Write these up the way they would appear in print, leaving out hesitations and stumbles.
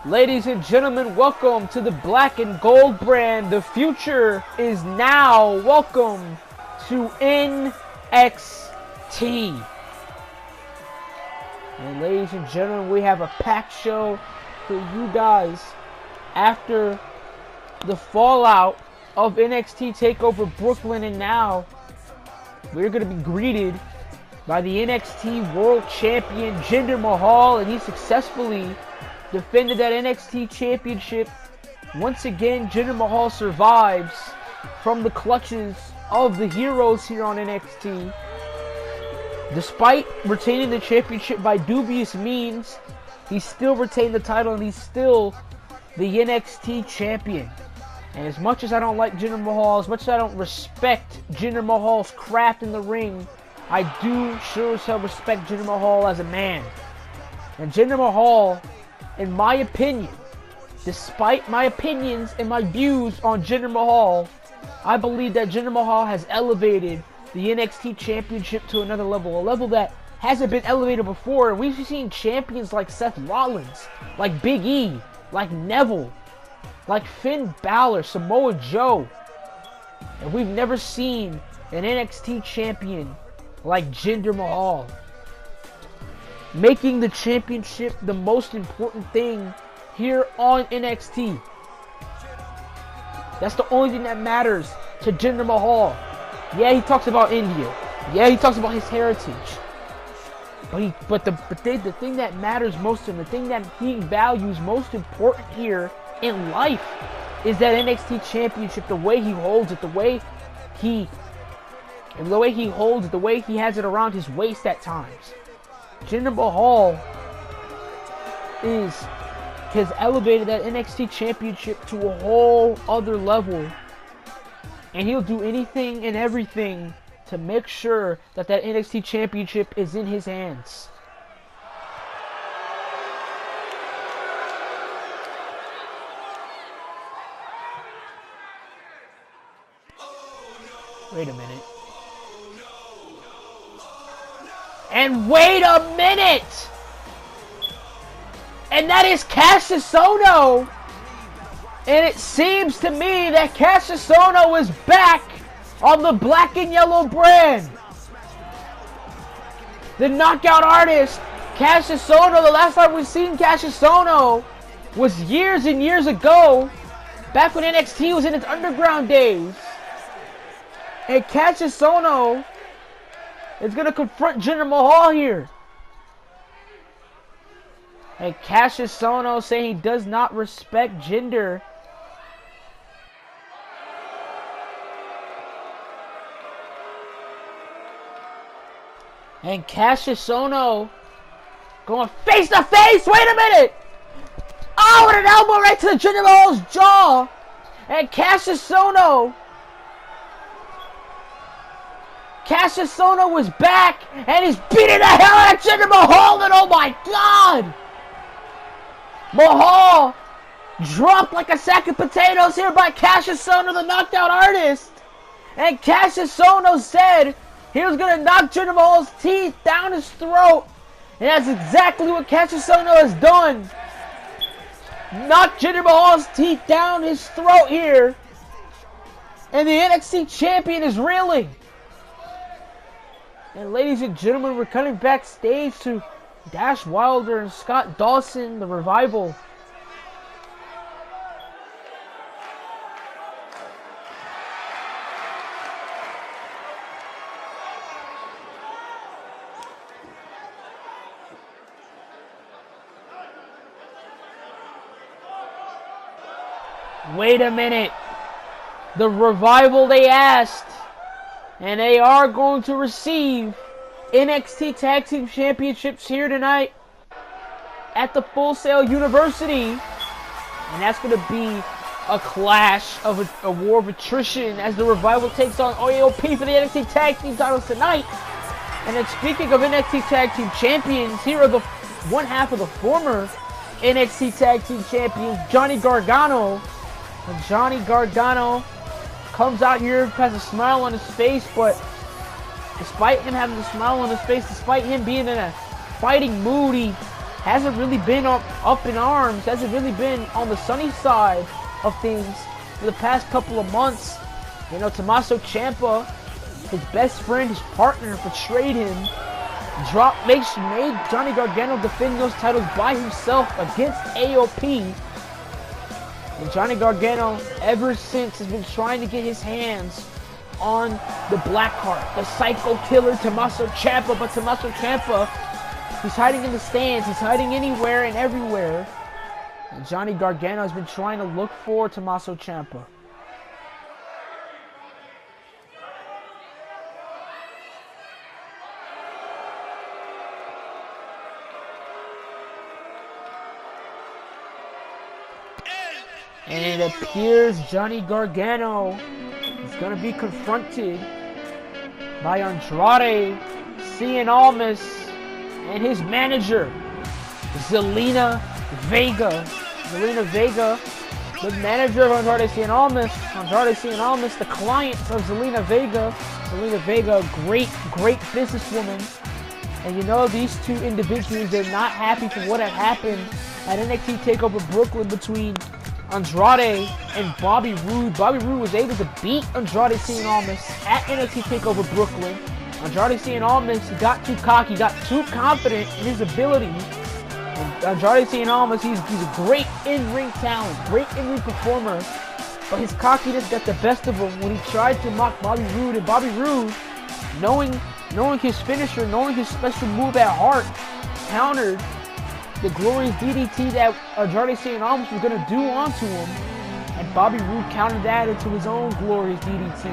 Ladies and gentlemen, welcome to the black and gold brand. The future is now. Welcome to NXT. And ladies and gentlemen, we have a packed show for you guys after the fallout of NXT TakeOver Brooklyn, and now we're going to be greeted by the NXT World Champion Jinder Mahal, and he successfully defended that NXT Championship. Once again, Jinder Mahal survives from the clutches of the heroes here on NXT. Despite retaining the championship by dubious means, he still retained the title and he's still the NXT champion. And as much as I don't like Jinder Mahal, as much as I don't respect Jinder Mahal's craft in the ring, I do sure as hell respect Jinder Mahal as a man. And Jinder Mahal, in my opinion, despite my opinions and my views on Jinder Mahal, I believe that Jinder Mahal has elevated the NXT Championship to another level, a level that hasn't been elevated before. We've seen champions like Seth Rollins, like Big E, like Neville, like Finn Balor, Samoa Joe, and we've never seen an NXT champion like Jinder Mahal, making the championship the most important thing here on NXT. That's the only thing that matters to Jinder Mahal. Yeah, he talks about India. Yeah, he talks about his heritage. But the thing that matters most to him, the thing that he values most important here in life, is that NXT championship. The way he holds it, the way he holds it, the way he has it around his waist at times. Jinder Mahal has elevated that NXT championship to a whole other level, and he'll do anything and everything to make sure that that NXT championship is in his hands. Wait a minute. And wait a minute! And that is Cassius Ohno! And it seems to me that Cassius Ohno is back on the black and yellow brand. The knockout artist, Cassius Ohno, the last time we've seen Cassius Ohno was years and years ago, back when NXT was in its underground days. And Cassius Ohno is going to confront Jinder Mahal here. And Cassius Ohno saying he does not respect Jinder. And Cassius Ohno going face to face. Wait a minute. Oh, and an elbow right to the Jinder Mahal's jaw. And Cassius Ohno was back, and he's beating the hell out of Jinder Mahal, and oh my god! Mahal dropped like a sack of potatoes here by Cassius Ohno, the knockout artist. And Cassius Ohno said he was going to knock Jinder Mahal's teeth down his throat. And that's exactly what Cassius Ohno has done. Knocked Jinder Mahal's teeth down his throat here. And the NXT champion is reeling. And ladies and gentlemen, we're cutting backstage to Dash Wilder and Scott Dawson, the Revival. Wait a minute. The Revival, they asked. And they are going to receive NXT Tag Team Championships here tonight at the Full Sail University. And that's going to be a clash of a war of attrition as the Revival takes on OAOP for the NXT Tag Team titles tonight. And then speaking of NXT Tag Team Champions, here are the one half of the former NXT Tag Team Champions, Johnny Gargano. And Johnny Gargano comes out here, has a smile on his face, but despite him having a smile on his face, despite him being in a fighting mood, he hasn't really been up in arms, hasn't really been on the sunny side of things for the past couple of months. You know, Tommaso Ciampa, his best friend, his partner, betrayed him. Made Johnny Gargano defend those titles by himself against AOP. And Johnny Gargano, ever since, has been trying to get his hands on the Blackheart, the Psycho Killer, Tommaso Ciampa. But Tommaso Ciampa, he's hiding in the stands. He's hiding anywhere and everywhere. And Johnny Gargano has been trying to look for Tommaso Ciampa. And it appears Johnny Gargano is going to be confronted by Andrade Cien Almas and his manager, Zelina Vega. Zelina Vega, the manager of Andrade Cien Almas. Andrade Cien Almas, the client of Zelina Vega. Zelina Vega, great businesswoman. And you know, these two individuals, they're not happy for what had happened at NXT TakeOver Brooklyn between Andrade and Bobby Roode. Bobby Roode was able to beat Andrade Cien Almas at NXT TakeOver Brooklyn. Andrade Cien Almas got too cocky, got too confident in his ability. And Andrade Cien Almas, he's a great in-ring talent, great in-ring performer. But his cockiness got the best of him when he tried to mock Bobby Roode. And Bobby Roode, knowing his finisher, knowing his special move at heart, countered the glorious DDT that Andrade Cien Almas was going to do onto him. And Bobby Roode countered that into his own glorious DDT,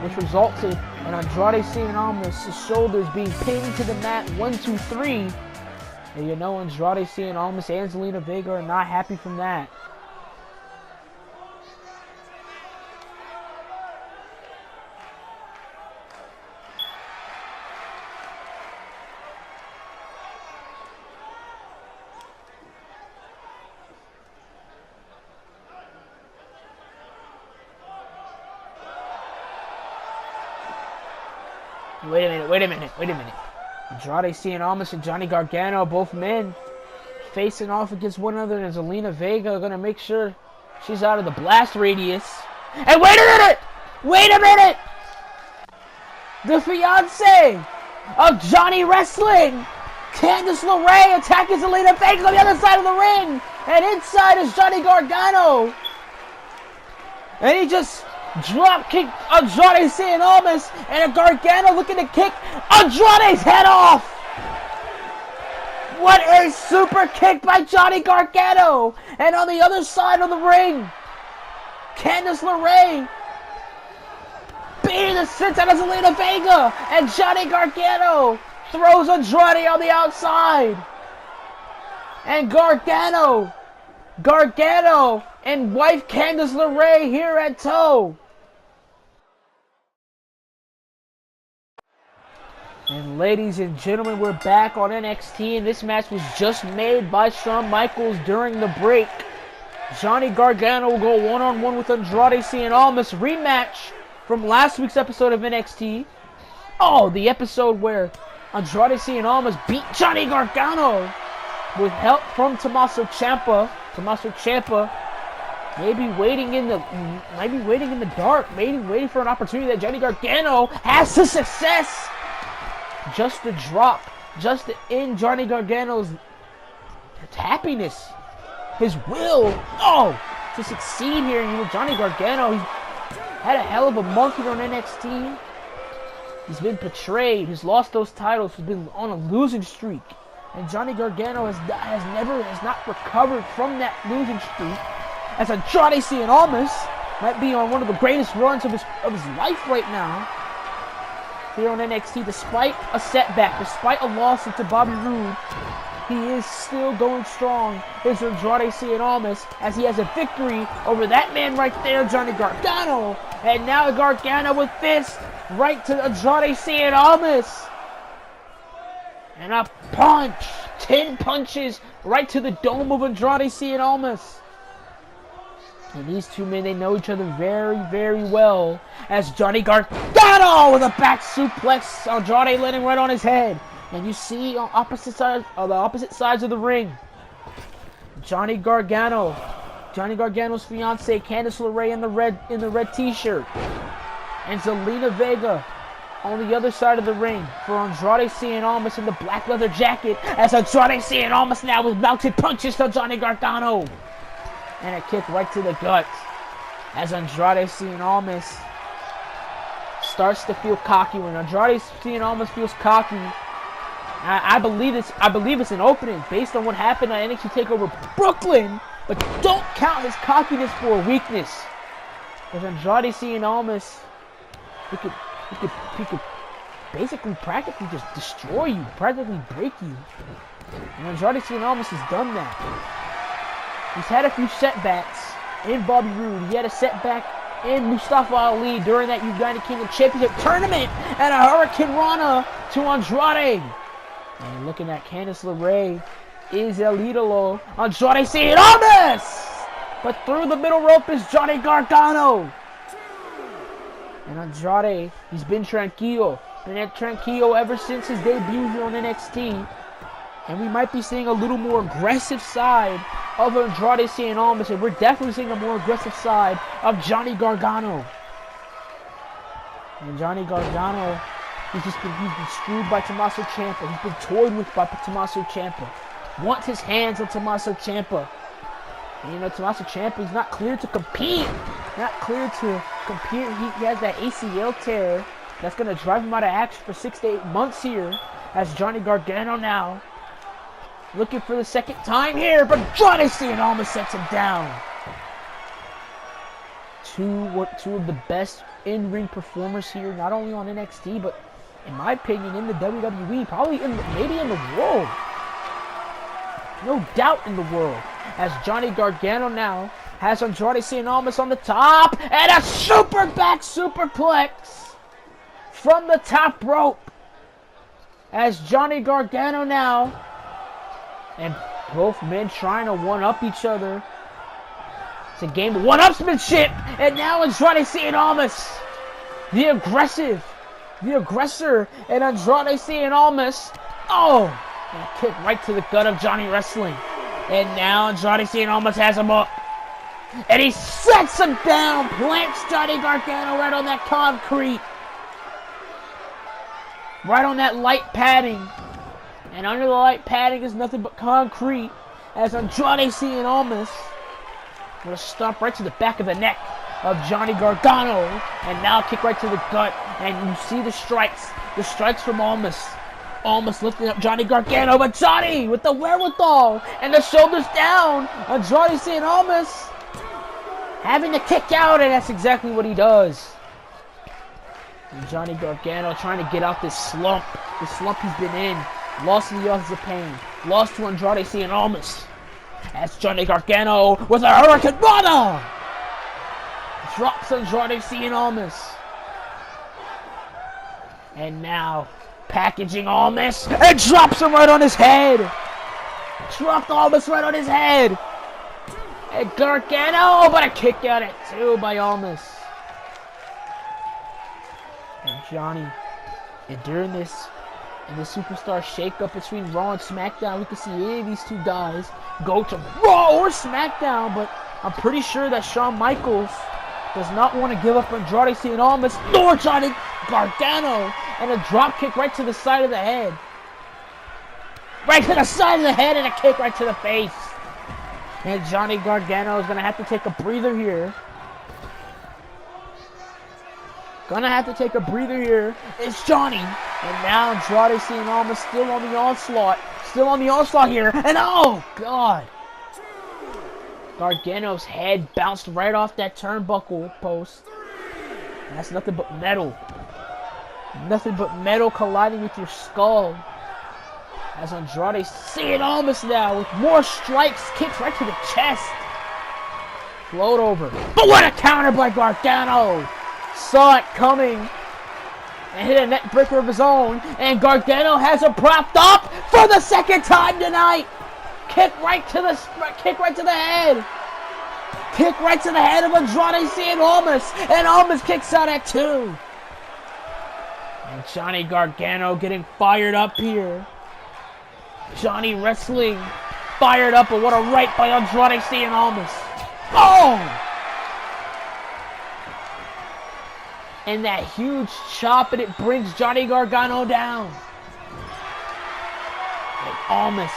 which resulted in Andrade Cien Almas' shoulders being pinned to the mat 1, 2, 3. And you know, Andrade Cien Almas and Zelina Vega are not happy from that. Wait a minute. Andrade Cien Almas and Johnny Gargano, both men, facing off against one another, and Zelina Vega are going to make sure she's out of the blast radius. And wait a minute! The fiance of Johnny Wrestling, Candice LeRae, attacking Zelina Vega on the other side of the ring. And inside is Johnny Gargano. And he just drop kicked Andrade Cien Almas, and a Gargano looking to kick Andrade's head off. What a super kick by Johnny Gargano. And on the other side of the ring, Candice LeRae beating the shit out of Zelina Vega, and Johnny Gargano throws Andrade on the outside. And Gargano and wife Candice LeRae here at toe. And ladies and gentlemen, we're back on NXT, and this match was just made by Shawn Michaels during the break. Johnny Gargano will go one-on-one with Andrade Cien Almas, rematch from last week's episode of NXT. Oh, the episode where Andrade Cien Almas beat Johnny Gargano with help from Tommaso Ciampa. Tommaso Ciampa maybe waiting in the dark, maybe waiting for an opportunity that Johnny Gargano has to success. Just to drop, just to end Johnny Gargano's happiness, his will, to succeed here. You know, Johnny Gargano, he had a hell of a month here on NXT. He's been betrayed. He's lost those titles. He's been on a losing streak. And Johnny Gargano has not recovered from that losing streak. As Andrade Cien Almas might be on one of the greatest runs of his life right now here on NXT, despite a setback, despite a loss to Bobby Roode. He is still going strong. It's Andrade Cien Almas, as he has a victory over that man right there, Johnny Gargano. And now Gargano with this right to Andrade Cien Almas. And a punch, 10 punches right to the dome of Andrade Cien Almas. And these two men, they know each other very, very well. As Johnny Gargano with a back suplex, Andrade landing right on his head. And you see on the opposite sides of the ring, Johnny Gargano's fiance Candice LeRae in the red t-shirt, and Zelina Vega on the other side of the ring for Andrade Cien Almas in the black leather jacket, as Andrade Cien Almas now with mounted punches to Johnny Gargano, and a kick right to the gut as Andrade Cien Almas starts to feel cocky. When Andrade Cien Almas feels cocky, I believe it's an opening based on what happened on NXT TakeOver Brooklyn, but don't count his cockiness for a weakness. Because Andrade Cien Almas, he could basically practically just destroy you, practically break you. And Andrade Cien Almas has done that. He's had a few setbacks in Bobby Roode. He had a setback in Mustafa Ali during that United Kingdom Championship tournament, and a Hurricane Rana to Andrade. And looking at Candice LeRae is El Idolo. Andrade Cien Almas! But through the middle rope is Johnny Gargano. And Andrade, he's been tranquilo. Ever since his debut here on NXT. And we might be seeing a little more aggressive side of Andrade Cien Almas. And we're definitely seeing a more aggressive side of Johnny Gargano. And Johnny Gargano, he's been screwed by Tommaso Ciampa. He's been toyed with by Tommaso Ciampa. Wants his hands on Tommaso Ciampa. And, you know, Tommaso Ciampa, he's not clear to compete. He has that ACL tear that's going to drive him out of action for 6 to 8 months here. As Johnny Gargano now looking for the second time here, but Andrade Cien Almas sets him down. Two of the best in-ring performers here, not only on NXT, but in my opinion, in the WWE, probably maybe in the world. No doubt in the world. As Johnny Gargano now has Andrade Cien Almas on the top, and a superplex from the top rope. As Johnny Gargano now, and both men trying to one-up each other. It's a game of one-upsmanship, and now Andrade Cien Almas, the aggressor, and Andrade Cien Almas, and a kick right to the gut of Johnny Wrestling. And now Andrade Cien Almas has him up. And he sets him down, plants Johnny Gargano right on that concrete. Right on that light padding. And under the light padding is nothing but concrete. As Andrade Cien Almas will stomp right to the back of the neck of Johnny Gargano. And now kick right to the gut. And you see the strikes. The strikes from Almas. Almas lifting up Johnny Gargano, but Johnny with the wherewithal and the shoulders down. Andrade Cien Almas having to kick out, and that's exactly what he does. And Johnny Gargano trying to get out this slump he's been in. Lost in the Authors of Pain. Lost to Andrade Cien Almas. As Johnny Gargano with a Hurricane Rana drops Andrade Cien Almas. And now packaging Almas and drops him right on his head. Dropped Almas right on his head. And Gargano, but a kick out at 2 by Almas. And Johnny, and during this, in the superstar shakeup between Raw and SmackDown, we can see any of these two guys go to Raw or SmackDown, but I'm pretty sure that Shawn Michaels does not want to give up Andrade Cien Almas nor Johnny Gargano, and a drop kick right to the side of the head. Right to the side of the head, and a kick right to the face. And Johnny Gargano is going to have to take a breather here. It's Johnny. And now Andrade Cien Almas still on the onslaught here. And oh, God. Gargano's head bounced right off that turnbuckle post. And that's nothing but metal. Nothing but metal colliding with your skull. As Andrade Cien Almas now with more strikes, kicks right to the chest. Float over. But what a counter by Gargano! Saw it coming and hit a net breaker of his own, and Gargano has him propped up for the second time tonight. Kick right to the head. Kick right to the head of Andrade Cien Almas, and Almas kicks out at 2. And Johnny Gargano getting fired up here. Johnny wrestling fired up, but what a right by Andrade Cien Almas. Oh! And that huge chop, and it brings Johnny Gargano down. And Almas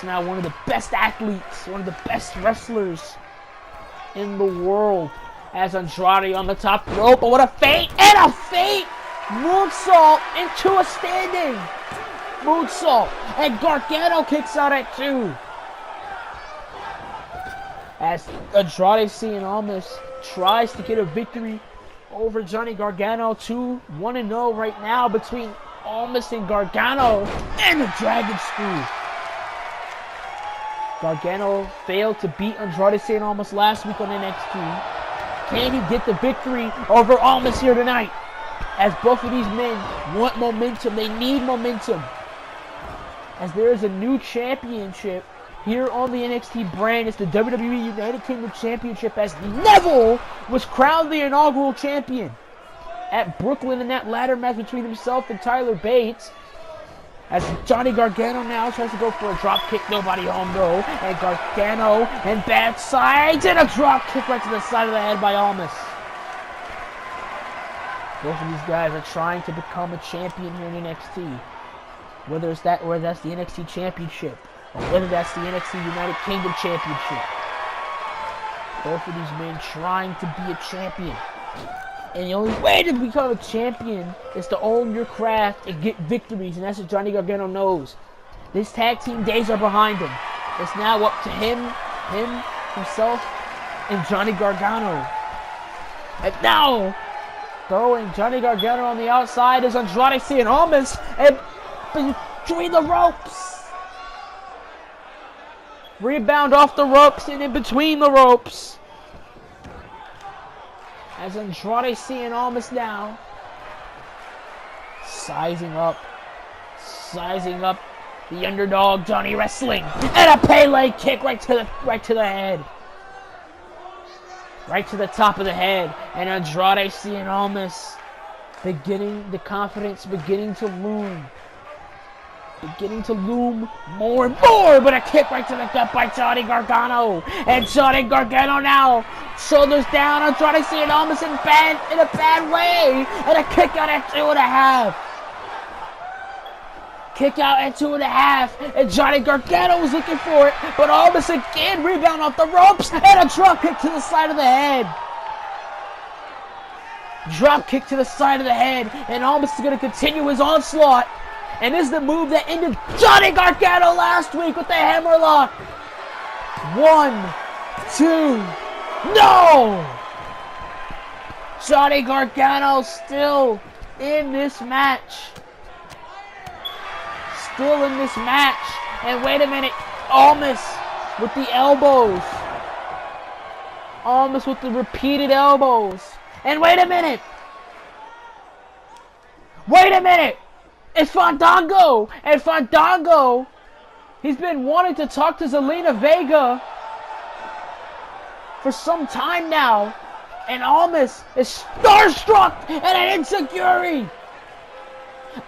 now one of the best athletes, one of the best wrestlers in the world. As Andrade on the top rope, but what a feint, and a feint! Moonsault into a standing moonsault, and Gargano kicks out at 2. As Andrade Cien Almas tries to get a victory over Johnny Gargano. 1-0 right now between Almas and Gargano, and the Dragon Screw. Gargano failed to beat Andrade Cien Almas last week on NXT. Can he get the victory over Almas here tonight? As both of these men want momentum. They need momentum. As there is a new championship here on the NXT brand. It's the WWE United Kingdom Championship, as Neville was crowned the inaugural champion at Brooklyn in that ladder match between himself and Tyler Bates. As Johnny Gargano now tries to go for a drop kick, nobody home though. And Gargano and bad sides, and a drop kick right to the side of the head by Almas. Both of these guys are trying to become a champion here in NXT. Whether it's that, or that's the NXT Championship, or whether that's the NXT United Kingdom Championship. Both of these men trying to be a champion. And the only way to become a champion is to own your craft and get victories. And that's what Johnny Gargano knows. His tag team days are behind him. It's now up to himself, and Johnny Gargano. And now, throwing Johnny Gargano on the outside is Andrade Cien Almas. And between the ropes. Rebound off the ropes and in between the ropes. As Andrade Cien Almas now sizing up the underdog Johnny wrestling, and a Pele kick right to the head, right to the top of the head. And Andrade Cien Almas the confidence beginning to loom more and more, but a kick right to the gut by Johnny Gargano. And Johnny Gargano now shoulders down, Andrade Cien Almas in a bad way, and a kick out at 2.5. Kick out at 2.5, and Johnny Gargano was looking for it, but Almas again rebound off the ropes, and a drop kick to the side of the head. Drop kick to the side of the head, and Almas is going to continue his onslaught. And this is the move that ended Johnny Gargano last week with the hammerlock. 1, 2, no! Johnny Gargano still in this match. And wait a minute, Almas with the elbows. Almas with the repeated elbows. And wait a minute. It's Fandango! And Fandango, he's been wanting to talk to Zelina Vega for some time now. And Almas is starstruck, and an enziguri!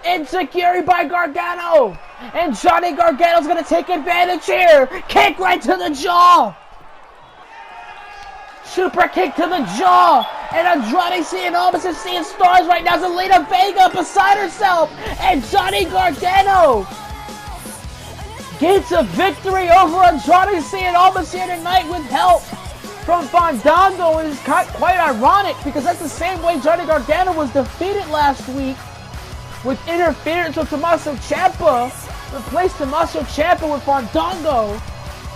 Enziguri by Gargano! And Johnny Gargano's gonna take advantage here! Kick right to the jaw! Super kick to the jaw! And Andrade Cien Almas is seeing stars right now. Zelina Vega beside herself. And Johnny Gargano gets a victory over Andrade Cien Almas here tonight with help from Fandango. And it's quite ironic, because that's the same way Johnny Gargano was defeated last week, with interference with Tommaso Ciampa. Replaced Tommaso Ciampa with Fandango.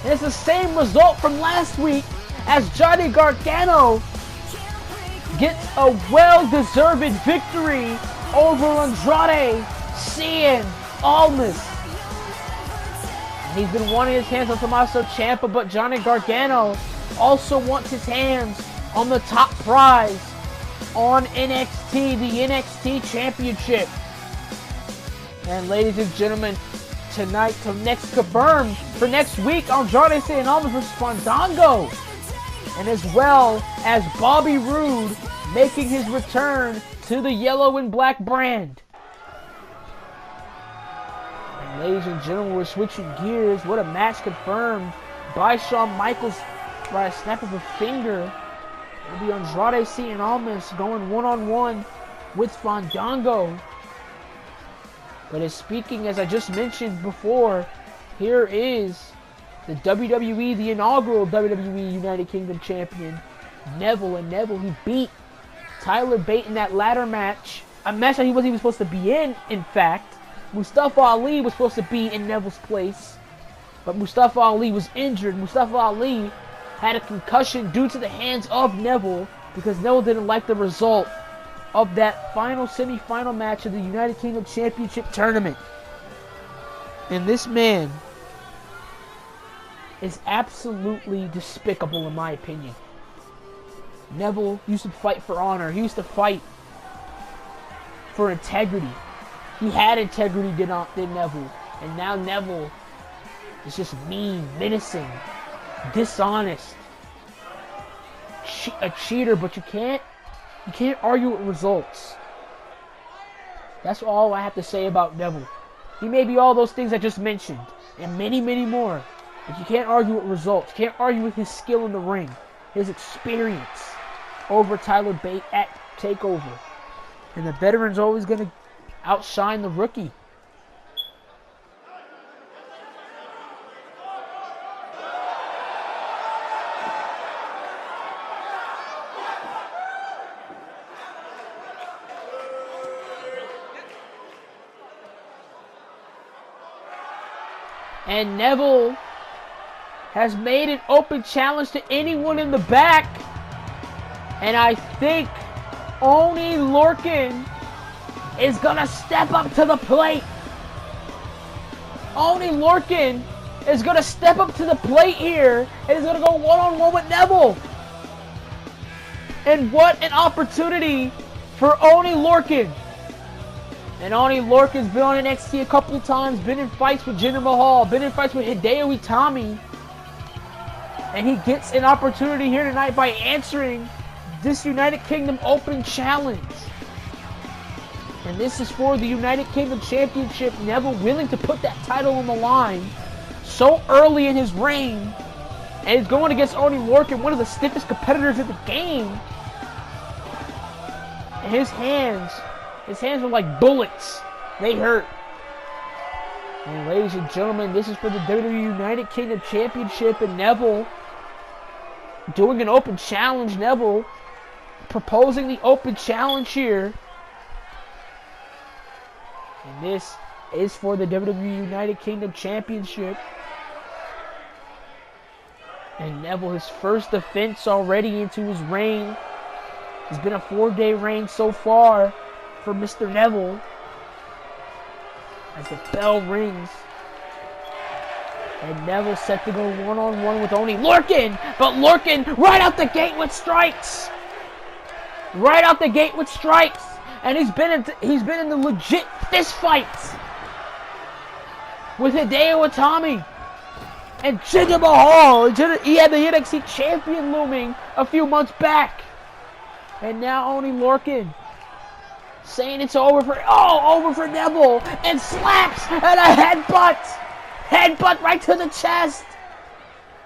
And it's the same result from last week, as Johnny Gargano gets a well-deserved victory over Andrade Cien Almas. He's been wanting his hands on Tommaso Ciampa, but Johnny Gargano also wants his hands on the top prize on NXT, the NXT Championship. And ladies and gentlemen, tonight, confirmed for next week, Andrade Cien Almas versus Fandango. And as well as Bobby Roode making his return to the yellow and black brand. And ladies and gentlemen, we're switching gears. What a match confirmed by Shawn Michaels by a snap of a finger. It'll be Andrade Cien Almas going one-on-one with Fandango. But as I just mentioned before, here is the WWE, the inaugural WWE United Kingdom Champion, Neville. And Neville, he beat Tyler Bate in that ladder match. A match that he wasn't even supposed to be in fact. Mustafa Ali was supposed to be in Neville's place. But Mustafa Ali was injured. Mustafa Ali had a concussion due to the hands of Neville because Neville didn't like the result of that final semi-final match of the United Kingdom Championship Tournament. And this man is absolutely despicable in my opinion. Neville used to fight for honor. He used to fight for integrity. He had integrity, did Neville. And now Neville is just mean, menacing, dishonest, a cheater, but you can't argue with results. That's all I have to say about Neville. He may be all those things I just mentioned, and many, many more, but you can't argue with results. You can't argue with his skill in the ring, his experience over Tyler Bate at TakeOver. And the veteran's always going to outshine the rookie. And Neville has made an open challenge to anyone in the back. And I think Oney Lorcan is going to step up to the plate. Oney Lorcan is going to step up to the plate here and is going to go one-on-one with Neville. And what an opportunity for Oney Lorcan. And Oney Lorcan's been on NXT a couple times, been in fights with Jinder Mahal, been in fights with Hideo Itami. And he gets an opportunity here tonight by answering this United Kingdom Open Challenge. And this is for the United Kingdom Championship. Neville willing to put that title on the line so early in his reign. And he's going against Oney Lorcan, one of the stiffest competitors in the game. And his hands are like bullets. They hurt. And ladies and gentlemen, this is for the WWE United Kingdom Championship. And Neville doing an open challenge. Neville proposing the open challenge here. And this is for the WWE United Kingdom Championship. And Neville, his first defense already into his reign. It's been a 4-day reign so far for Mr. Neville. As the bell rings. And Neville set to go one-on-one with Oney Lorcan. But Lorcan right out the gate with strikes. Right out the gate with strikes. And he's been in the legit fist fights with Hideo Itami and Jinder Mahal. He had the NXT champion looming a few months back. And now Oney Lorcan saying it's over for Neville, and slaps and a headbutt right to the chest.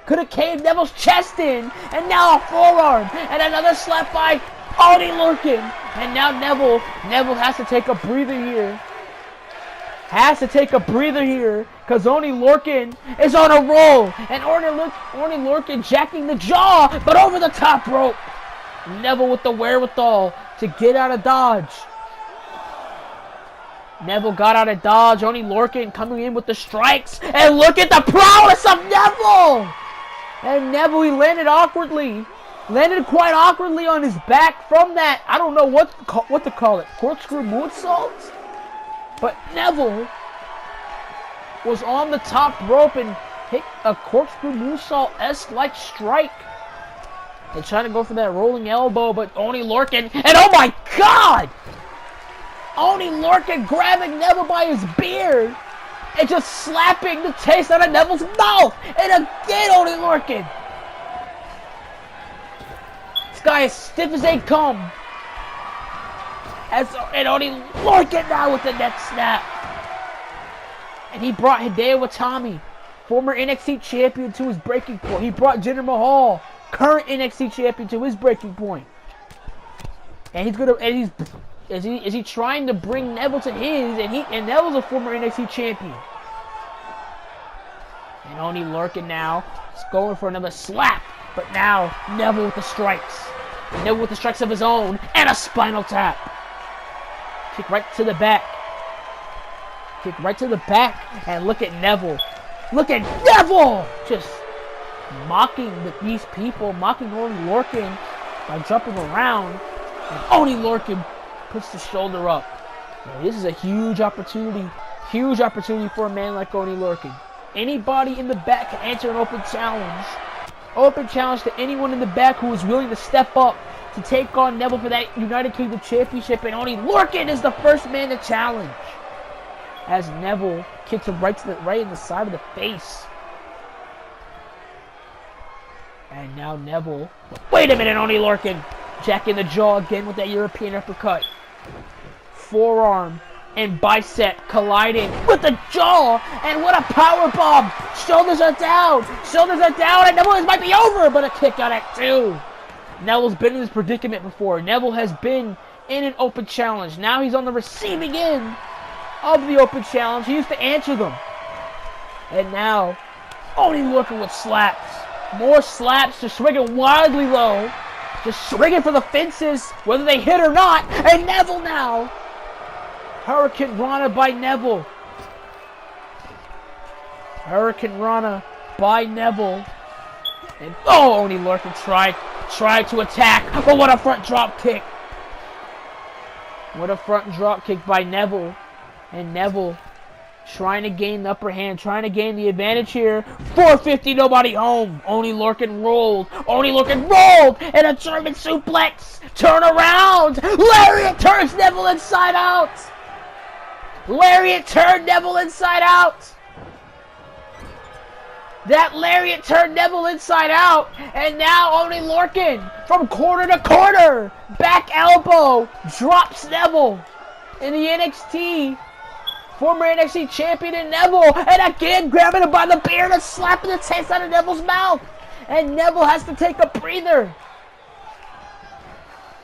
Could have caved Neville's chest in, and now a forearm and another slap by Oney Lorcan. And now Neville has to take a breather here. Because Oney Lorcan is on a roll. And Oney Lorcan jacking the jaw, but over the top rope. Neville with the wherewithal to get out of dodge. Neville got out of dodge. Oney Lorcan coming in with the strikes. And look at the prowess of Neville! And Neville, he landed awkwardly. Landed quite awkwardly on his back from that, I don't know what to call it, corkscrew moonsault? But Neville was on the top rope and hit a corkscrew moonsault-esque like strike. They tried to go for that rolling elbow, but Oney Lorcan, and oh my God! Oney Lorcan grabbing Neville by his beard and just slapping the taste out of Neville's mouth. And again, Oney Lorcan. This guy is stiff as they come. And Oney Lorcan now with the neck snap. And he brought Hideo Itami, former NXT champion, to his breaking point. He brought Jinder Mahal, current NXT champion, to his breaking point. And is he trying to bring Neville to his? And Neville's a former NXT champion. And Oney Lorcan now is going for another slap. But now Neville with the strikes. Neville with the strikes of his own and a spinal tap. Kick right to the back. Kick right to the back, and look at Neville. Look at Neville! Just mocking these people, mocking Oney Lorcan by jumping around. And Oney Lorcan puts the shoulder up. Now, this is a huge opportunity for a man like Oney Lorcan. Anybody in the back can answer an open challenge. Open challenge to anyone in the back who is willing to step up to take on Neville for that United Kingdom Championship, and Oney Lorcan is the first man to challenge. As Neville kicks him right in the side of the face. And now Neville. Wait a minute, Oney Lorcan. Jack in the jaw again with that European uppercut. Forearm and bicep colliding with the jaw. And what a power bomb. Shoulders are down. And Neville, this might be over. But a kick out at 2. Neville's been in this predicament before. Neville has been in an open challenge. Now he's on the receiving end of the open challenge. He used to answer them. And now, Oney Lorcan with slaps. More slaps, just swinging wildly low. Just swinging for the fences, whether they hit or not. And Neville now. Hurricane Rana by Neville. Hurricane Rana by Neville. And Oney Lorcan tried to attack. But what a front drop kick. What a front drop kick by Neville. And Neville trying to gain the upper hand, trying to gain the advantage here. 450, nobody home. Oney Lorcan rolled. And a German suplex. Turn around. Lariat turns Neville inside out. That lariat turned Neville inside out. And now Oney Lorcan from corner to corner. Back elbow. Drops Neville. In the NXT. Former NXT champion in Neville. And again grabbing him by the beard and slapping the taste out of Neville's mouth. And Neville has to take a breather.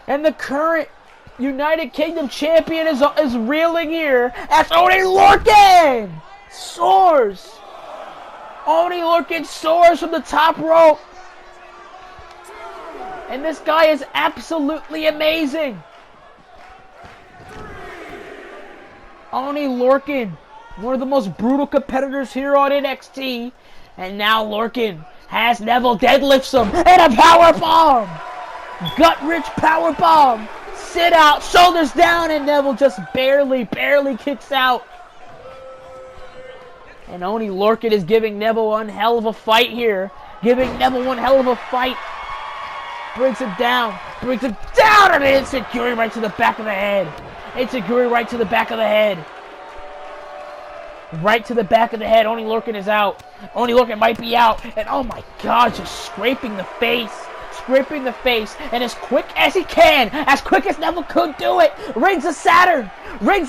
And the current United Kingdom champion is reeling here as Oney Lorcan soars. Oney Lorcan soars from the top rope. And this guy is absolutely amazing. Oney Lorcan, one of the most brutal competitors here on NXT. And now Lorcan has Neville, deadlifts him, and a power bomb. Gut-rich power bomb. Sit out, shoulders down, and Neville just barely kicks out. And Oney Lorcan is giving Neville one hell of a fight here. Brings him down, and an insecurity right to the back of the head. Right to the back of the head. Oney Lorcan is out. Oney Lorcan might be out. And oh my god, just scraping the face. And as quick as he can, as quick as Neville could do it. Rings of Saturn. There's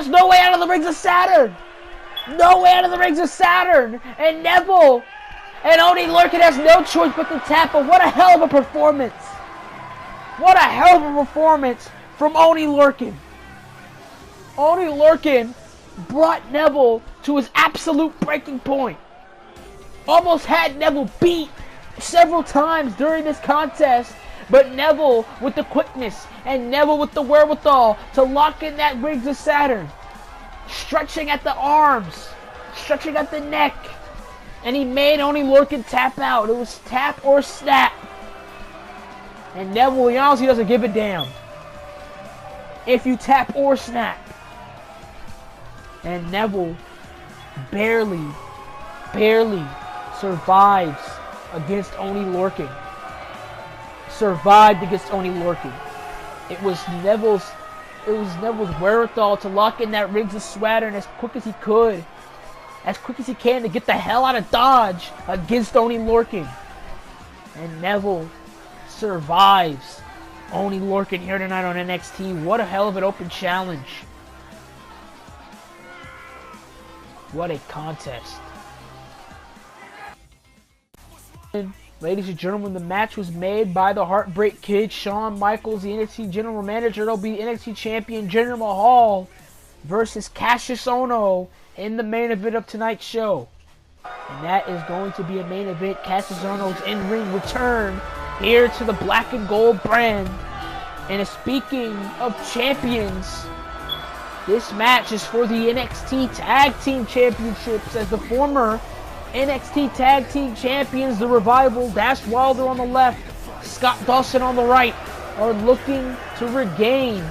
no way out of the Rings of Saturn. And Neville and Oney Lorcan has no choice but to tap. But what a hell of a performance. From Oney Lorcan. Oney Lorcan brought Neville to his absolute breaking point. Almost had Neville beat several times during this contest. But Neville with the quickness and Neville with the wherewithal to lock in that Rings of Saturn. Stretching at the arms. Stretching at the neck. And he made Oney Lorcan tap out. It was tap or snap. And Neville, he honestly doesn't give a damn if you tap or snap. And Neville barely survives against Oney Lorcan. It was Neville's wherewithal to lock in that Rings of Saturn as quick as he could. As quick as he can to get the hell out of Dodge against Oney Lorcan. And Neville survives Only lurking here tonight on NXT. What a hell of an open challenge. What a contest. Ladies and gentlemen, the match was made by the Heartbreak Kid, Shawn Michaels, the NXT General Manager. It'll be NXT Champion Jinder Mahal versus Cassius Ohno in the main event of tonight's show. And that is going to be a main event. Cassius Ohno's in-ring return here to the black and gold brand. And speaking of champions, this match is for the NXT Tag Team Championships, as the former NXT Tag Team Champions, the Revival, Dash Wilder on the left, Scott Dawson on the right, are looking to regain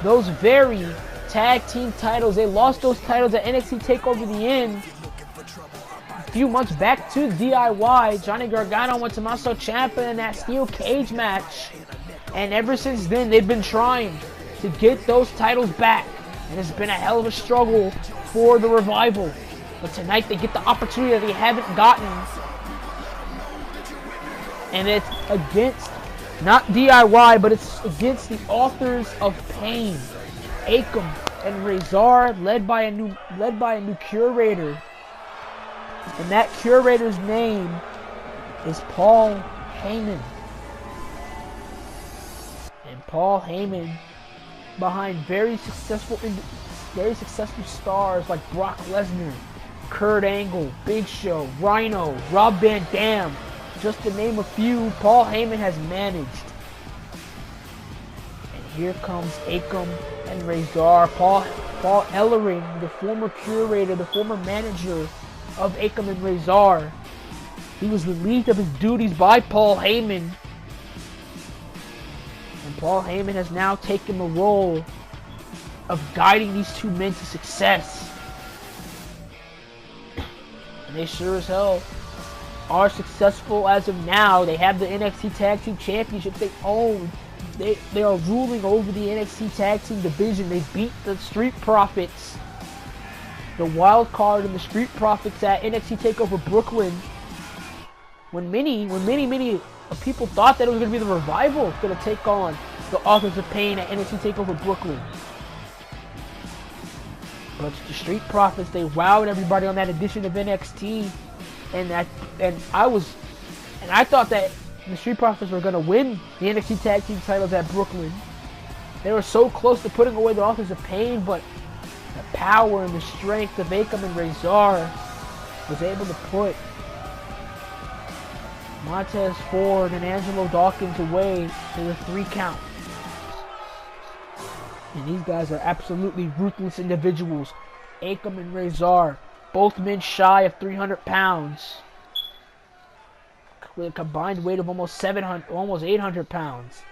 those very tag team titles. They lost those titles at NXT TakeOver the End a few months back to DIY. Johnny Gargano went to Tommaso Ciampa in that steel cage match. And ever since then, they've been trying to get those titles back. And it's been a hell of a struggle for the Revival. But tonight they get the opportunity that they haven't gotten. And it's against, not DIY, but it's against the Authors of Pain. Akam and Razor, led by a new curator. And that curator's name is Paul Heyman. And Paul Heyman, behind very successful stars like Brock Lesnar, Kurt Angle, Big Show, Rhino, Rob Van Dam, just to name a few, Paul Heyman has managed. And here comes Akam and Razor. Paul Ellering, the former curator, the former manager of Akam and Razor, he was relieved of his duties by Paul Heyman. And Paul Heyman has now taken the role of guiding these two men to success. And they sure as hell are successful as of now. They have the NXT Tag Team Championship they own. They are ruling over the NXT Tag Team division. They beat the Street Profits, the wild card, and the Street Profits at NXT TakeOver Brooklyn. When many people thought that it was going to be the Revival going to take on the Authors of Pain at NXT TakeOver Brooklyn. But the Street Profits, they wowed everybody on that edition of NXT. And I thought that the Street Profits were going to win the NXT Tag Team titles at Brooklyn. They were so close to putting away the Authors of Pain, but the power and the strength of Akam and Razor was able to put Montez Ford and Angelo Dawkins away to the 3 count. And these guys are absolutely ruthless individuals. Akam and Razor, both men shy of 300 pounds, with a combined weight of almost 800 pounds.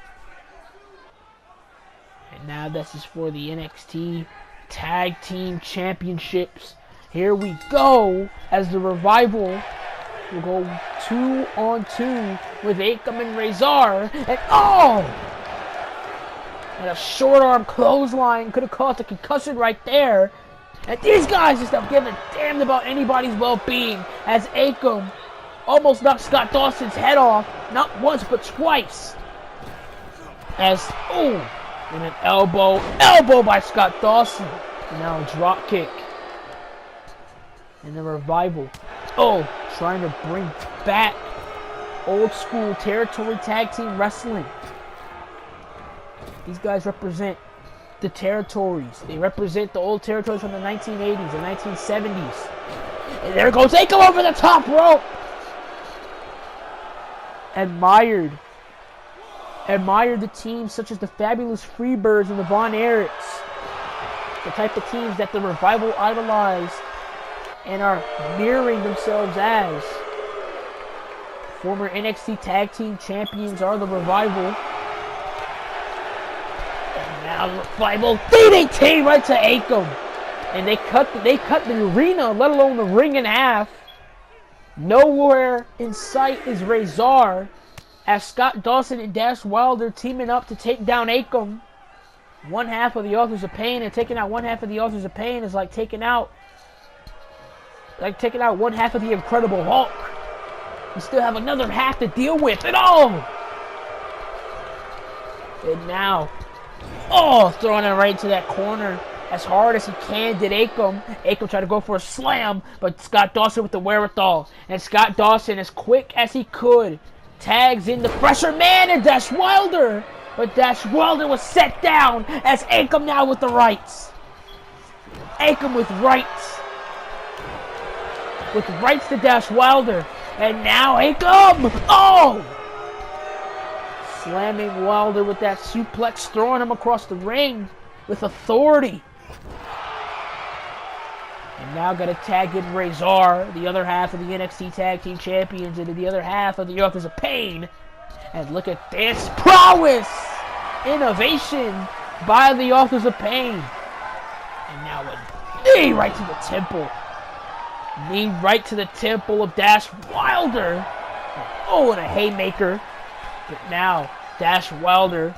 And now this is for the NXT Tag Team Championships. Here we go, as the Revival will go 2-on-2 with Akam and Razor. And a short arm clothesline could have caused a concussion right there. And these guys just don't give a damn about anybody's well-being, as Akam almost knocked Scott Dawson's head off, not once but twice. And an elbow by Scott Dawson. And now a drop kick. And the Revival, trying to bring back old school territory tag team wrestling. These guys represent the territories. They represent the old territories from the 1980s and 1970s. And there goes Akam over the top rope. Admired the teams such as the Fabulous Freebirds and the Von Erichs. The type of teams that the Revival idolized and are mirroring themselves as. Former NXT Tag Team Champions are the Revival. And now the Revival DDT right to Akam. And they cut the arena, let alone the ring, in half. Nowhere in sight is Razor, as Scott Dawson and Dash Wilder teaming up to take down Akam. One half of the Authors of Pain, and taking out one half of the Authors of Pain is like taking out one half of the Incredible Hulk. You still have another half to deal with. And And now, oh, throwing it right to that corner as hard as he can. Did Akam. Akam tried to go for a slam, but Scott Dawson with the wherewithal. And Scott Dawson, as quick as he could, tags in the fresher man and Dash Wilder. But Dash Wilder was set down as Akam now with the rights. Akam with rights. With rights to Dash Wilder. And now Akam! Oh! Slamming Wilder with that suplex, throwing him across the ring with authority. And now got to tag in Razor, the other half of the NXT Tag Team Champions, into the other half of the Authors of Pain. And look at this prowess! Innovation by the Authors of Pain. And now a knee right to the temple. Knee right to the temple of Dash Wilder. Oh, and a haymaker. But now, Dash Wilder.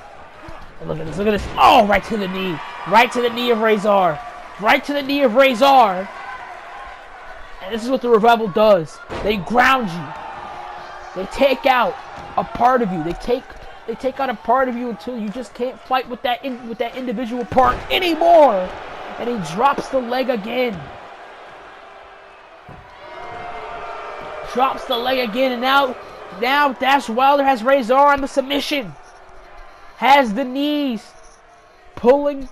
Look at this, look at this. Oh, right to the knee. Right to the knee of Razor. Right to the knee of Razor. And this is what the Revival does. They ground you. They take out a part of you. They take out a part of you until you just can't fight with that individual part anymore. And he drops the leg again. Drops the leg again, and now Dash Wilder has Razor on the submission. Has the knees. Pulling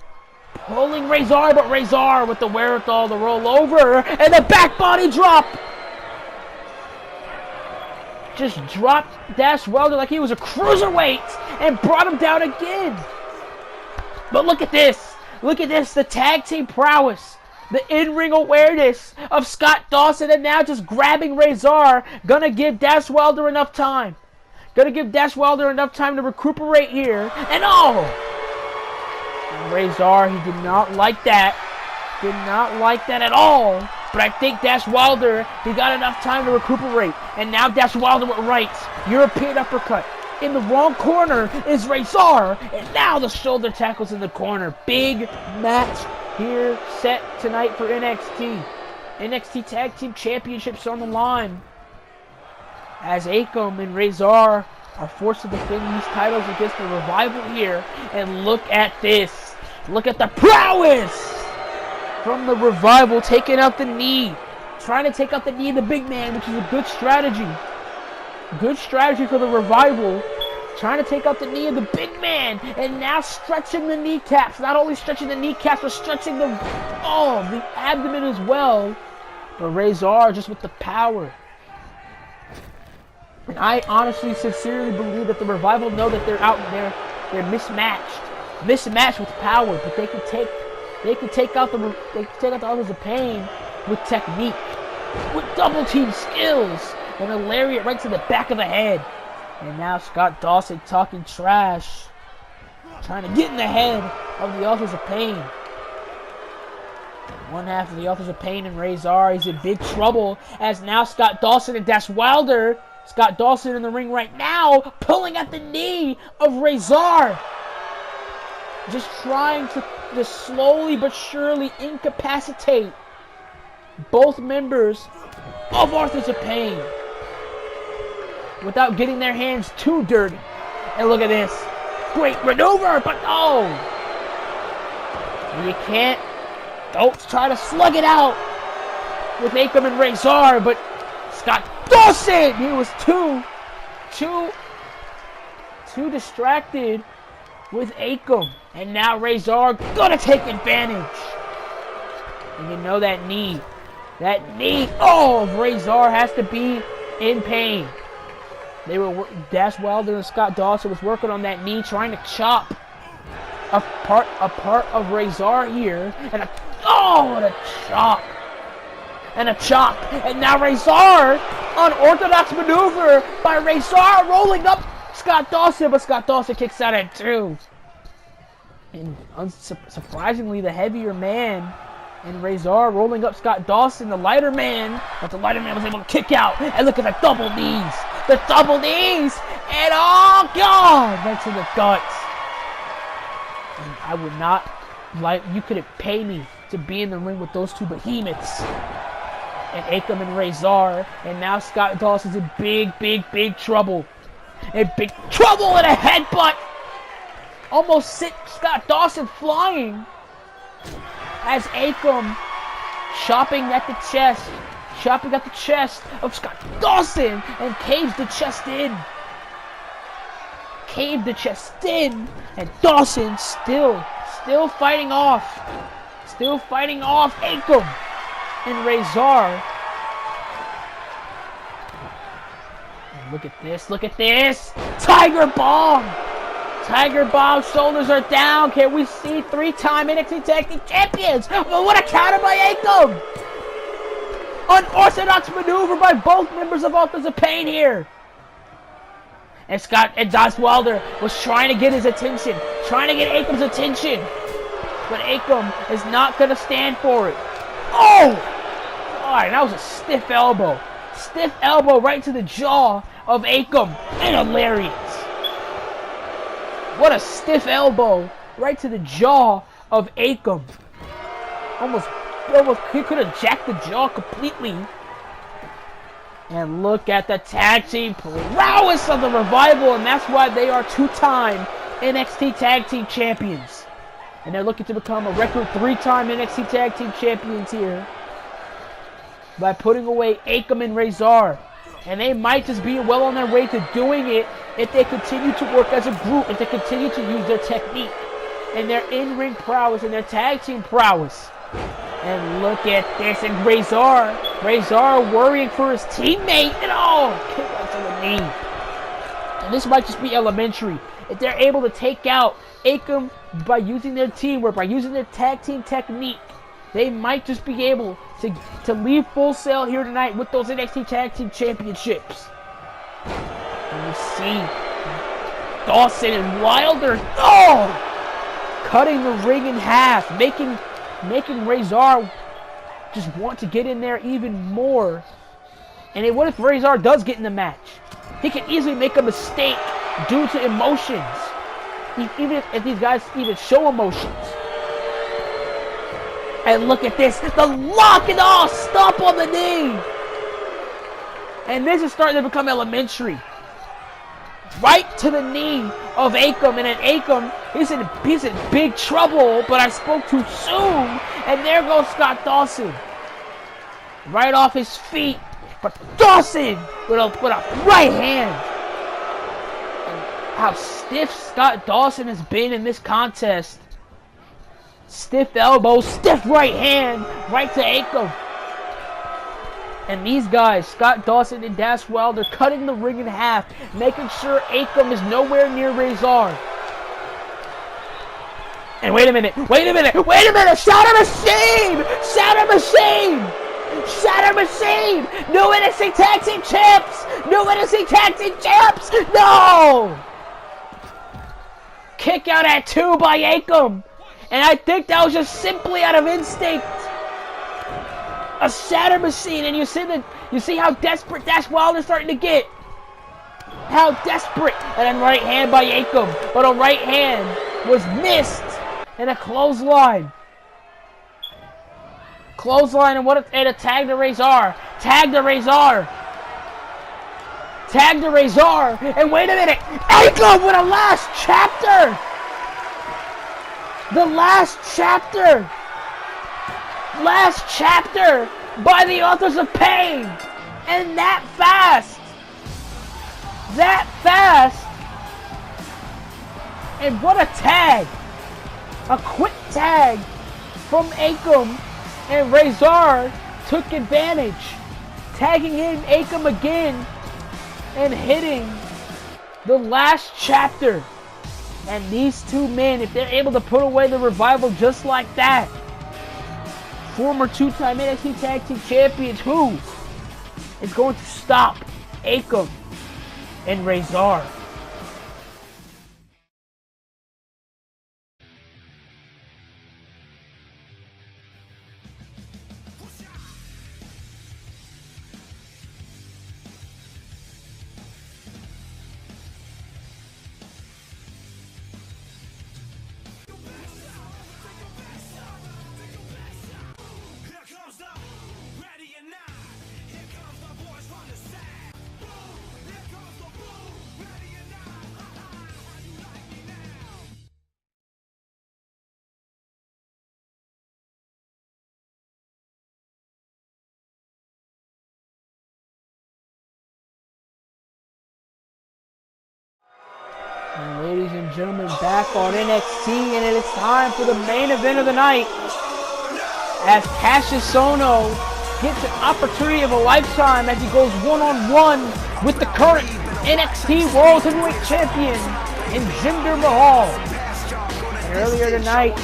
Razor, but Razor with the wherewithal to roll over. And the back body drop. Just dropped Dash Wilder like he was a cruiserweight and brought him down again. But look at this. Look at this. The tag team prowess. The in-ring awareness of Scott Dawson, and now just grabbing Razor. Gonna give Dash Wilder enough time. Gonna give Dash Wilder enough time to recuperate here. And oh! And Razor, he did not like that. Did not like that at all. But I think Dash Wilder, he got enough time to recuperate. And now Dash Wilder with rights. European uppercut. In the wrong corner is Razor. And now the shoulder tackles in the corner. Big match here set tonight for NXT. NXT Tag Team Championships on the line. As Akam and Razor are forced to defend these titles against the Revival here. And look at this. Look at the prowess from the Revival taking out the knee. Trying to take out the knee of the big man, which is a good strategy. Good strategy for the Revival. Trying to take out the knee of the big man. And now stretching the kneecaps. Not only stretching the kneecaps, but stretching the abdomen as well. But Razor just with the power. And I honestly, sincerely believe that the Revival know that they're out there. They're mismatched. Mismatched with power. But they can take out the Authors of Pain with technique. With double team skills. And a lariat right to the back of the head. And now Scott Dawson talking trash. Trying to get in the head of the Authors of Pain. One half of the Authors of Pain and Razor. He's in big trouble. As now Scott Dawson and Dash Wilder. Scott Dawson in the ring right now. Pulling at the knee of Razor. Just trying to just slowly but surely incapacitate both members of Authors of Pain. Without getting their hands too dirty. And look at this. Great maneuver, but no. You can't. Don't try to slug it out with Akam and Razor, but Scott Dawson, he was too distracted with Akam. And now Razor gonna take advantage. And you know that knee of Razor has to be in pain. Dash Wilder and Scott Dawson was working on that knee, trying to chop a part of Razor here, and a chop, and now Razor, unorthodox maneuver by Razor, rolling up Scott Dawson, but Scott Dawson kicks out at 2. And surprisingly, the heavier man and Razor rolling up Scott Dawson, the lighter man, but the lighter man was able to kick out. And look at the double knees. The double knees. And oh, God, that's in the guts. And I would not you couldn't pay me to be in the ring with those two behemoths. And Akam and Razor. And now Scott Dawson's in big trouble. In big trouble and a headbutt. almost sent Scott Dawson flying as Akam chopping at the chest of Scott Dawson and caves the chest in. And Dawson still fighting off. Akam and Razor. And look at this. Tiger Bomb, shoulders are down. Can we see 3-time NXT Tag Team Champions? Well, what a counter by Akam. Unorthodox maneuver by both members of Authors of Pain here. And Daz Wilder was trying to get his attention. Trying to get Akam's attention. But Akam is not going to stand for it. Oh! God, that was a stiff elbow. Stiff elbow right to the jaw of Akam. And hilarious. What a stiff elbow right to the jaw of Akam. Almost he could have jacked the jaw completely. And look at the tag team prowess of the Revival, and that's why they are 2-time NXT Tag Team Champions. And they're looking to become a record 3-time NXT Tag Team Champions here by putting away Akam and Razor. And they might just be well on their way to doing it if they continue to work as a group, if they continue to use their technique and their in-ring prowess and their tag team prowess. And look at this, and Razor worrying for his teammate, and kick right to the knee. And this might just be elementary. If they're able to take out Akam by using their teamwork, by using their tag team technique, they might just be able to leave Full Sail here tonight with those NXT Tag Team Championships. And you see Dawson and Wilder, cutting the ring in half, making Razor just want to get in there even more. And what if Razor does get in the match? He can easily make a mistake due to emotions. Even if these guys even show emotions. And look at this. The lock and stomp on the knee. And this is starting to become elementary. Right to the knee of Akam, and then Akam, he's in big trouble, but I spoke too soon, and there goes Scott Dawson. Right off his feet, but Dawson with a right hand. And how stiff Scott Dawson has been in this contest. Stiff elbow, stiff right hand, right to Akam. And these guys, Scott Dawson and Daz Wilder, cutting the ring in half, making sure Akam is nowhere near Razor. And wait a minute! Shatter Machine! New NXT Tag Team Champs! No! Kick out at 2 by Akam. And I think that was just simply out of instinct. A Shatter Machine, and you see how desperate Daz Wilder's starting to get. How desperate. And then right hand by Akam, but a right hand was missed, and a clothesline. And a tag to Razor. And wait a minute, Akam with a last chapter. The last chapter by the Authors of Pain, and that fast, and what a tag, a quick tag from Akam, and Razor took advantage, tagging in Akam again, and hitting the last chapter. And these two men, if they're able to put away the Revival just like that, former 2-time NXT Tag Team Champions, who is going to stop Akam and Razor? Ready or not, here comes the boys from the side. Boom, here comes the boom. Ready and gentlemen, back on NXT, and it is time for the main event of the night. As Cassius Ohno gets an opportunity of a lifetime as he goes one-on-one with the current NXT World Heavyweight Champion in Jinder Mahal. And earlier tonight,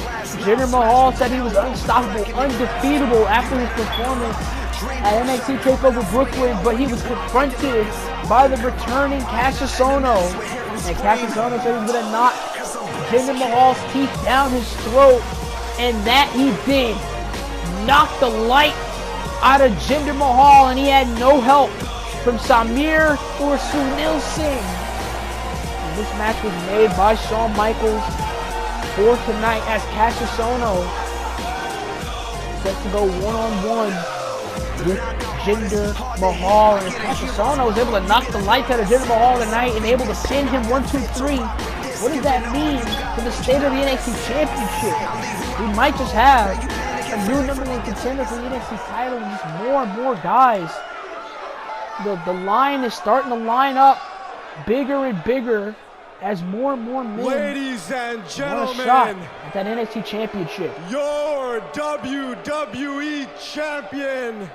Jinder Mahal said he was unstoppable, undefeatable after his performance at NXT TakeOver Brooklyn, but he was confronted by the returning Cassius Ohno. And Cassius Ohno said he was going to knock Jinder Mahal's teeth down his throat, and that he did. Knocked the light out of Jinder Mahal, and he had no help from Samir or Sunil Singh. And this match was made by Shawn Michaels for tonight as Cassius Ohno set to go one-on-one with Jinder Mahal, and Cassius Ohno was able to knock the lights out of Jinder Mahal tonight and able to pin him 1, 2, 3. What does that mean for the state of the NXT Championship? We might just have a new number one contender for the NXT title, and just more and more guys. The line is starting to line up bigger and bigger as more and more men, ladies and gentlemen, want a shot at that NXT Championship. Your WWE Champion,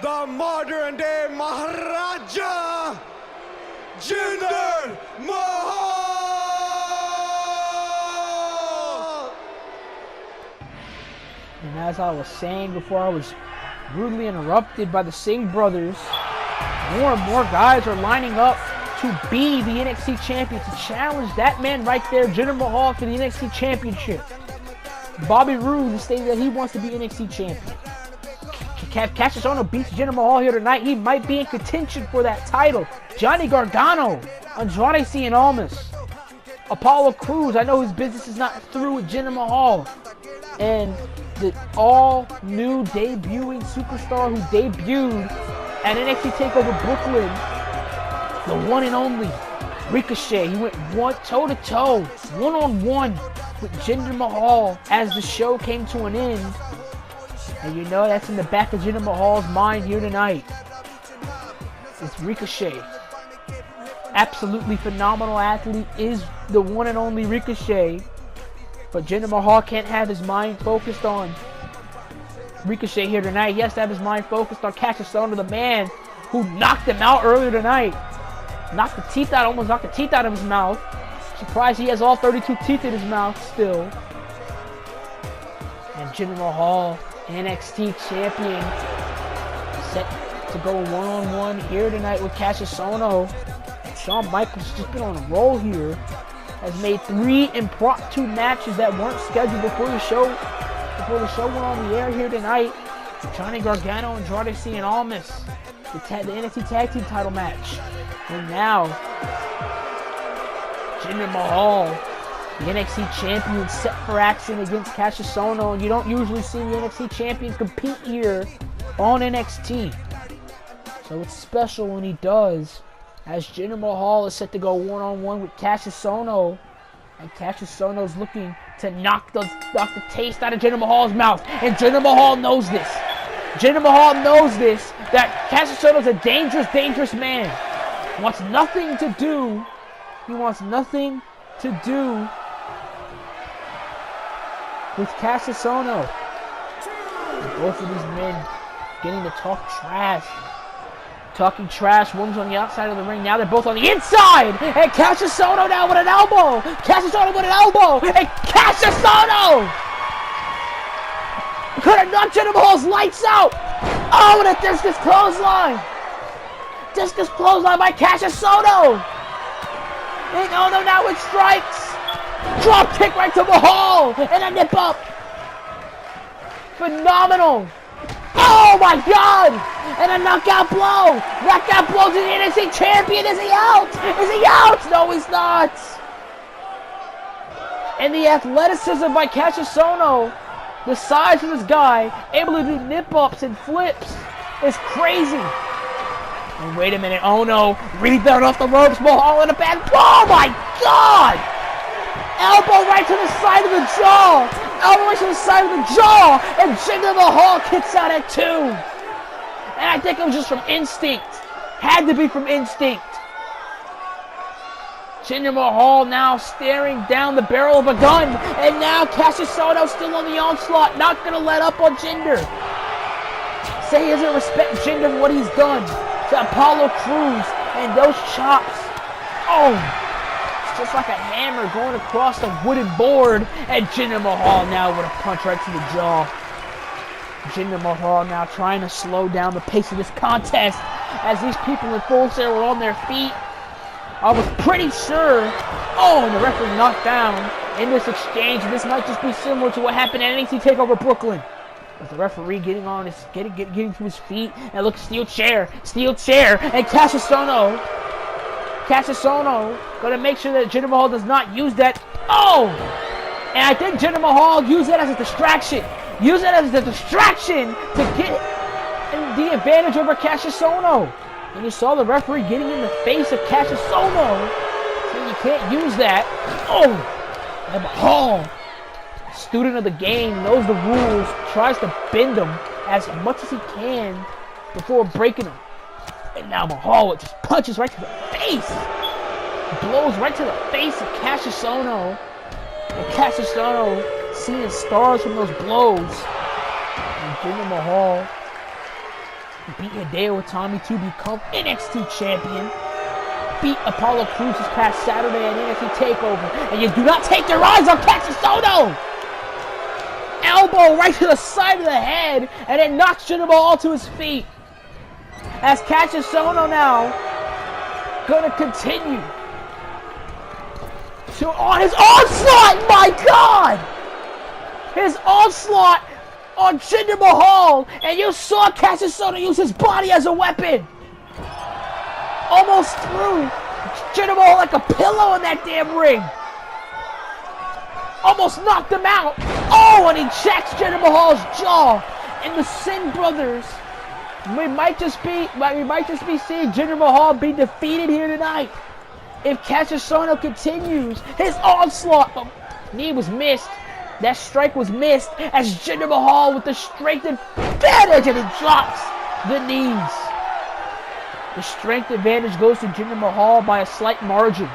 the modern day Maharaja, Jinder Mahal! And as I was saying before I was rudely interrupted by the Singh brothers, more and more guys are lining up to be the NXT Champion, to challenge that man right there, Jinder Mahal, for the NXT Championship. Bobby Roode stated that he wants to be NXT Champion. Cassius Ohno beats Jinder Mahal here tonight. He might be in contention for that title. Johnny Gargano, Andrade Cien Almas, Apollo Crews. I know his business is not through with Jinder Mahal. And the all-new debuting superstar who debuted at NXT TakeOver Brooklyn, the one and only Ricochet. He went toe-to-toe, one-on-one with Jinder Mahal as the show came to an end. And you know that's in the back of Jinder Mahal's mind here tonight. It's Ricochet. Absolutely phenomenal athlete is the one and only Ricochet. But Jinder Mahal can't have his mind focused on Ricochet here tonight. He has to have his mind focused on Cassius Ohno, the man who knocked him out earlier tonight. Knocked the teeth out, almost knocked the teeth out of his mouth. Surprised he has all 32 teeth in his mouth still. And Jinder Mahal, NXT champion, set to go one-on-one here tonight with Cassius Ohno. Shawn Michaels has just been on a roll here. Has made 3 impromptu matches that weren't scheduled before the show went on the air here tonight. Johnny Gargano and Andrade Cien Almas, the NXT Tag Team title match. And now, Jinder Mahal, the NXT champion, set for action against Cassius Ohno. And you don't usually see the NXT champion compete here on NXT. So it's special when he does, as Jinder Mahal is set to go one-on-one with Cassius Ohno. And Cassius Ohno is looking to knock the taste out of Jinder Mahal's mouth. And Jinder Mahal knows this. Jinder Mahal knows this, that Cassius Ohno is a dangerous, dangerous man. He wants nothing to do with Cassius Ohno. And both of these men getting to talk trash. Talking trash, one's on the outside of the ring, now they're both on the inside! And Cassius Ohno now with an elbow! Cassius Ohno with an elbow! And Cassius Ohno! Could have knocked Jinder Mahal's lights out! Oh, and a discus clothesline! Discus clothesline by Cassius Ohno! And Ohno now with strikes! Drop kick right to Mahal! And a nip up! Phenomenal! Oh my God! And a knockout blow! Knockout blow to the NXT champion! Is he out? Is he out? No, he's not! And the athleticism by Cassius Ohno, the size of this guy, able to do nip-ups and flips, is crazy. And wait a minute, Ohno rebound off the ropes, Mahal in a bad... Oh my God! Elbow right to the side of the jaw! Elbow right to the side of the jaw! And Jinder Mahal kicks out at 2! And I think it was just from instinct. Had to be from instinct. Jinder Mahal now staring down the barrel of a gun. And now Cassius Ohno still on the onslaught. Not going to let up on Jinder. Say he doesn't respect Jinder for what he's done to Apollo Crews. And those chops. Oh, it's just like a hammer going across the wooden board. And Jinder Mahal now with a punch right to the jaw. Jinder Mahal now trying to slow down the pace of this contest as these people in Full Sail were on their feet. I was pretty sure. Oh, and the referee knocked down in this exchange. And this might just be similar to what happened at NXT TakeOver Brooklyn. With the referee getting on his getting to his feet, and look, steel chair, and Cassius Ohno gonna make sure that Jinder Mahal does not use that. Oh, and I think Jinder Mahal used that as a distraction. Use it as a distraction to get the advantage over Cassius Ohno. And you saw the referee getting in the face of Cassius Ohno. So you can't use that. Oh! And Mahal, student of the game, knows the rules, tries to bend them as much as he can before breaking them. And now Mahal just punches right to the face. Blows right to the face of Cassius Ohno. And Cassius Ohno seeing stars from those blows. And Jinder Mahal beat Hideo Itami to become NXT champion. Beat Apollo Crews this past Saturday at NXT TakeOver. And you do not take your eyes on Cassius Ohno! Elbow right to the side of the head. And it knocks Jinder Mahal to his feet. As Cassius Ohno now gonna continue to on his onslaught! My God! His onslaught on Jinder Mahal, and you saw Cassius Ohno use his body as a weapon. Almost threw Jinder Mahal like a pillow in that damn ring. Almost knocked him out. Oh, and he checks Jinder Mahal's jaw. And the Sin Brothers, we might just be seeing Jinder Mahal be defeated here tonight. If Cassius Ohno continues his onslaught, knee was missed. That strike was missed as Jinder Mahal with the strength advantage, and he drops the knees. The strength advantage goes to Jinder Mahal by a slight margin.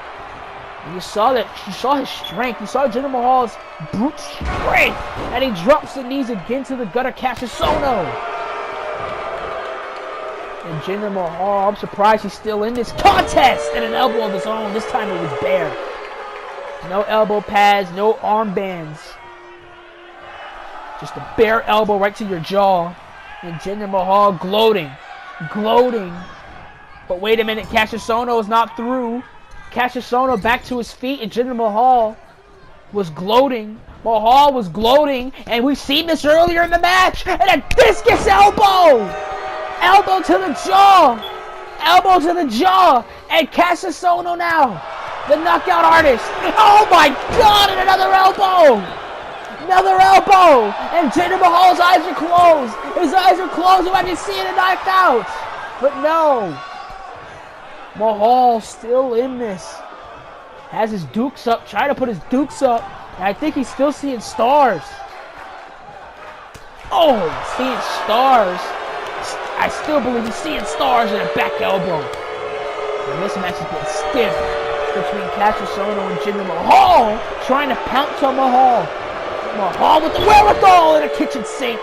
And you saw his strength. You saw Jinder Mahal's brute strength, and he drops the knees again to the gut of Cassius Ohno. And Jinder Mahal, I'm surprised he's still in this contest, and an elbow of his own. This time it was bare. No elbow pads, no armbands. Just a bare elbow right to your jaw. And Jinder Mahal gloating. But wait a minute, Cassius Ohno is not through. Cassius Ohno back to his feet, and Jinder Mahal was gloating. Mahal was gloating, and we've seen this earlier in the match. And a discus elbow! Elbow to the jaw! Elbow to the jaw! And Cassius Ohno now, the knockout artist. Oh my God, and another elbow! Another elbow! And Jinder Mahal's eyes are closed. His eyes are closed. I can see it and knocked out. But no. Mahal still in this. Has his dukes up. Trying to put his dukes up. And I think he's still seeing stars. Oh, seeing stars. I still believe he's seeing stars in a back elbow. And this match has been stiff between Cassius Ohno and Jinder Mahal. Trying to pounce on Mahal. Mahal with the wherewithal in a kitchen sink.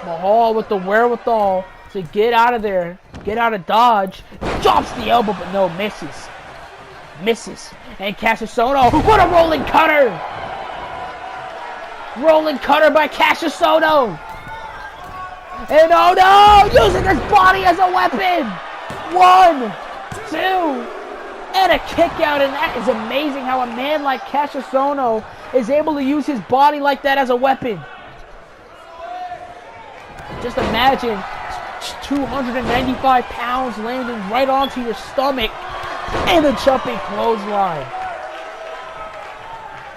Mahal with the wherewithal to get out of there. Get out of dodge. Drops the elbow, but no, misses. And Cassius Ohno, what a rolling cutter! Rolling cutter by Cassius Ohno. And Ohno using his body as a weapon. 1, 2. And a kick out, and that is amazing how a man like Cassius Ohno is able to use his body like that as a weapon. Just imagine 295 pounds landing right onto your stomach and a jumping clothesline.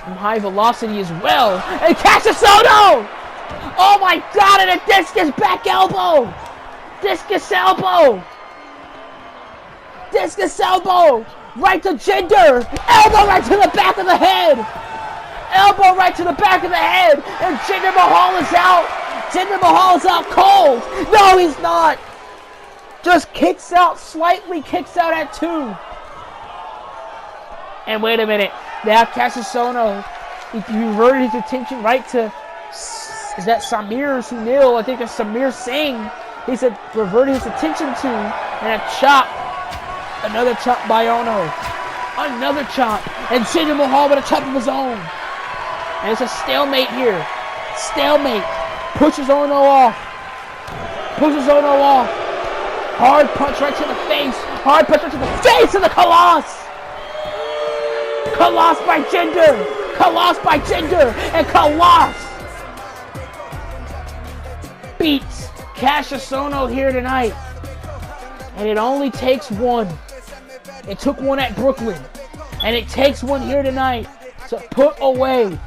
From high velocity as well. And Cassius Ohno! Oh my God, and a discus back elbow! Discus elbow! Discus elbow! Right to Jinder! Elbow right to the back of the head! Elbow right to the back of the head! And Jinder Mahal is out! Jinder Mahal is out cold! No, he's not! Just kicks out, slightly kicks out at 2. And wait a minute. Now Cassius Ohno, he reverted his attention right to, is that Samir Sunil? I think it's Samir Singh. He said, reverted his attention to, and a chop. Another chop by Ohno. Another chop. And Jinder Mahal with a chop of his own. And it's a stalemate here. Stalemate. Pushes Ohno off. Pushes Ohno off. Hard punch right to the face. Hard punch right to the face of the Colossus. Colossus by Jinder. Colossus by Jinder. And Colossus beats Cassius Ohno here tonight. And it only takes one. It took one at Brooklyn. And it takes one here tonight to put away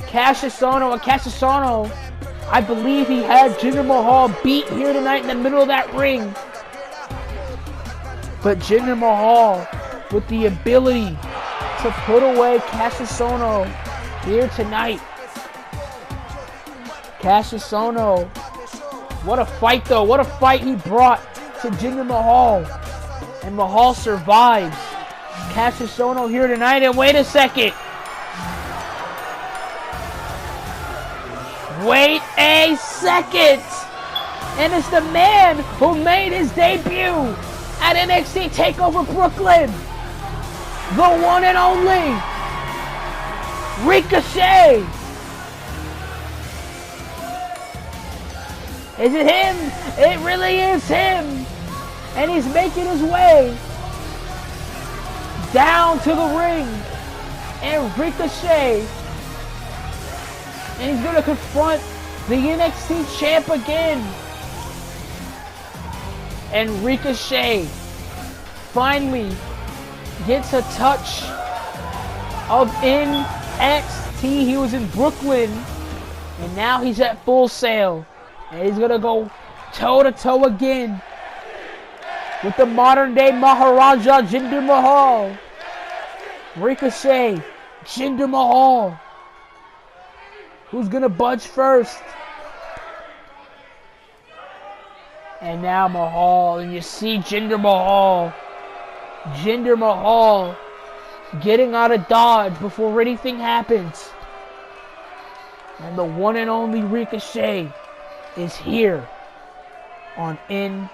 Cassius Ohno. And Cassius Ohno, I believe he had Jinder Mahal beat here tonight in the middle of that ring. But Jinder Mahal with the ability to put away Cassius Ohno here tonight. Cassius Ohno, what a fight though. What a fight he brought to Jinder Mahal. And Mahal survives. Cassius Ohno here tonight. And wait a second. Wait a second. And it's the man who made his debut at NXT TakeOver Brooklyn. The one and only Ricochet. Is it him? It really is him. And he's making his way down to the ring. And Ricochet. And he's going to confront the NXT champ again. And Ricochet finally gets a touch of NXT. He was in Brooklyn. And now he's at Full Sail. And he's going to go toe-to-toe again with the modern-day Maharaja, Jinder Mahal. Ricochet, Jinder Mahal. Who's going to budge first? And now Mahal. And you see Jinder Mahal. Jinder Mahal getting out of dodge before anything happens. And the one and only Ricochet is here on NXT.